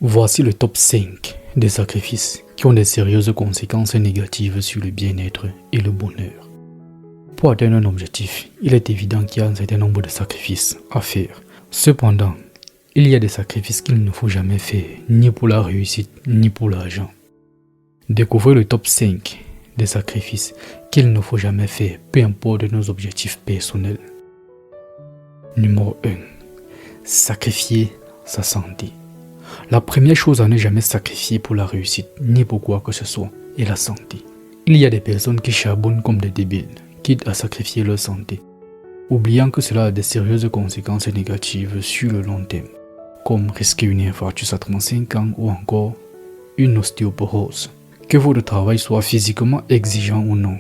Voici le top 5 des sacrifices qui ont des sérieuses conséquences négatives sur le bien-être et le bonheur. Pour atteindre un objectif, il est évident qu'il y a un certain nombre de sacrifices à faire. Cependant, il y a des sacrifices qu'il ne faut jamais faire, ni pour la réussite, ni pour l'argent. Découvrez le top 5 des sacrifices qu'il ne faut jamais faire, peu importe nos objectifs personnels. Numéro 1. Sacrifier sa santé. La première chose à ne jamais sacrifier pour la réussite, ni pour quoi que ce soit, est la santé. Il y a des personnes qui charbonnent comme des débiles, quitte à sacrifier leur santé, oubliant que cela a de sérieuses conséquences négatives sur le long terme, comme risquer une infarctus à 35 ans ou encore une ostéoporose. Que votre travail soit physiquement exigeant ou non,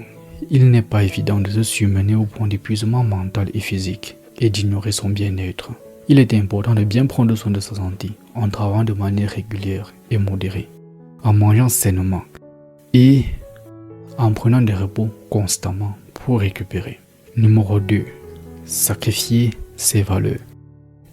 il n'est pas évident de se surmener au point d'épuisement mental et physique et d'ignorer son bien-être. Il est important de bien prendre soin de sa santé en travaillant de manière régulière et modérée, en mangeant sainement et en prenant des repos constamment pour récupérer. Numéro 2. Sacrifier ses valeurs.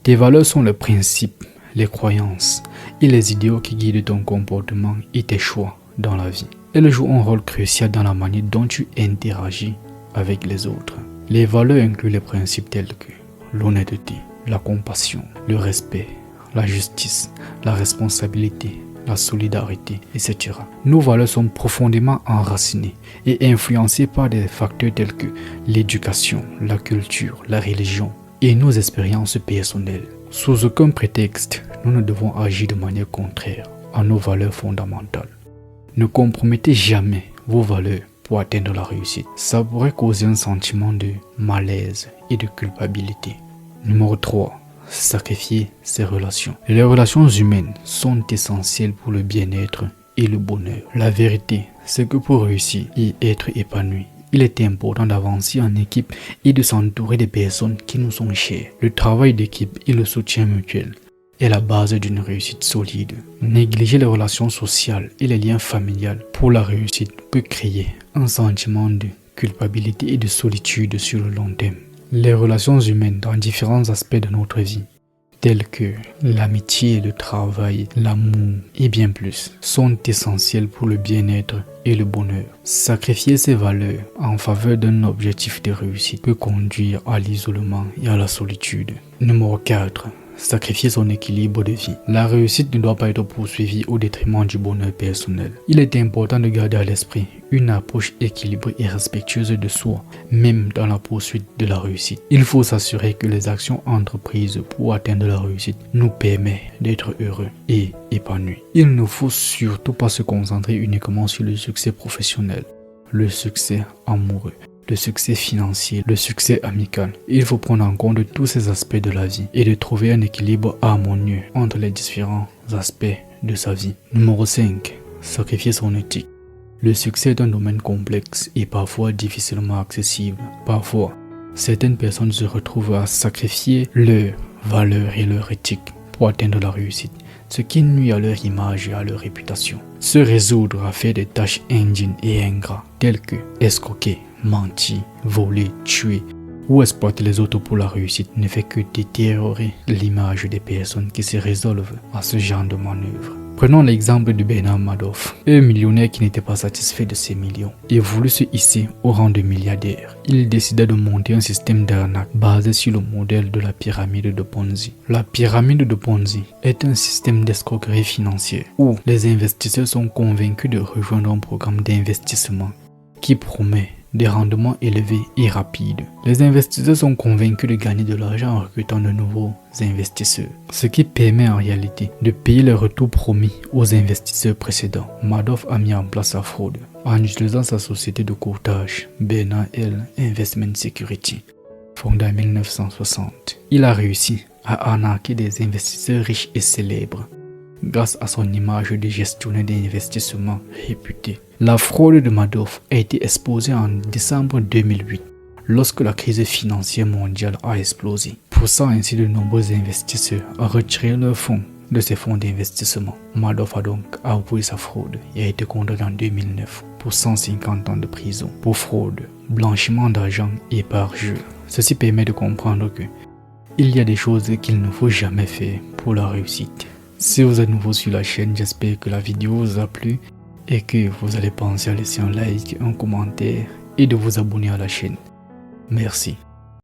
Tes valeurs sont les principes, les croyances et les idéaux qui guident ton comportement et tes choix dans la vie. Elles jouent un rôle crucial dans la manière dont tu interagis avec les autres. Les valeurs incluent les principes tels que l'honnêteté, la compassion, le respect, la justice, la responsabilité, la solidarité, etc. Nos valeurs sont profondément enracinées et influencées par des facteurs tels que l'éducation, la culture, la religion et nos expériences personnelles. Sous aucun prétexte, nous ne devons agir de manière contraire à nos valeurs fondamentales. Ne compromettez jamais vos valeurs pour atteindre la réussite. Ça pourrait causer un sentiment de malaise et de culpabilité. Numéro 3. Sacrifier ses relations. Les relations humaines sont essentielles pour le bien-être et le bonheur. La vérité, c'est que pour réussir et être épanoui, il est important d'avancer en équipe et de s'entourer des personnes qui nous sont chères. Le travail d'équipe et le soutien mutuel est la base d'une réussite solide. Négliger les relations sociales et les liens familiaux pour la réussite peut créer un sentiment de culpabilité et de solitude sur le long terme. Les relations humaines dans différents aspects de notre vie, tels que l'amitié, le travail, l'amour et bien plus, sont essentielles pour le bien-être et le bonheur. Sacrifier ses valeurs en faveur d'un objectif de réussite peut conduire à l'isolement et à la solitude. Numéro 4. Sacrifier son équilibre de vie. La réussite ne doit pas être poursuivie au détriment du bonheur personnel. Il est important de garder à l'esprit une approche équilibrée et respectueuse de soi, même dans la poursuite de la réussite. Il faut s'assurer que les actions entreprises pour atteindre la réussite nous permettent d'être heureux et épanouis. Il ne faut surtout pas se concentrer uniquement sur le succès professionnel, le succès amoureux, le succès financier, le succès amical. Il faut prendre en compte tous ces aspects de la vie et de trouver un équilibre harmonieux entre les différents aspects de sa vie. Numéro 5. Sacrifier son éthique. Le succès est un domaine complexe et parfois difficilement accessible. Parfois, certaines personnes se retrouvent à sacrifier leurs valeurs et leur éthique pour atteindre la réussite, ce qui nuit à leur image et à leur réputation. Se résoudre à faire des tâches indignes et ingrates telles que escroquer, mentir, voler, tuer ou exploiter les autres pour la réussite ne fait que détériorer l'image des personnes qui se résolvent à ce genre de manœuvre. Prenons l'exemple de Bernard Madoff, un millionnaire qui n'était pas satisfait de ses millions et voulut se hisser au rang de milliardaire. Il décida de monter un système d'arnaque basé sur le modèle de la pyramide de Ponzi. La pyramide de Ponzi est un système d'escroquerie financière où les investisseurs sont convaincus de rejoindre un programme d'investissement qui promet des rendements élevés et rapides. Les investisseurs sont convaincus de gagner de l'argent en recrutant de nouveaux investisseurs, ce qui permet en réalité de payer les retours promis aux investisseurs précédents. Madoff a mis en place la fraude en utilisant sa société de courtage Bernard L. Investment Security, fondée en 1960. Il a réussi à arnaquer des investisseurs riches et célèbres grâce à son image de gestionnaire d'investissement réputé. La fraude de Madoff a été exposée en décembre 2008 lorsque la crise financière mondiale a explosé, poussant ainsi de nombreux investisseurs à retirer leurs fonds de ces fonds d'investissement. Madoff a donc avoué sa fraude et a été condamné en 2009 pour 150 ans de prison pour fraude, blanchiment d'argent et parjure. Ceci permet de comprendre que il y a des choses qu'il ne faut jamais faire pour la réussite. Si vous êtes nouveau sur la chaîne, j'espère que la vidéo vous a plu et que vous allez penser à laisser un like, un commentaire et de vous abonner à la chaîne. Merci.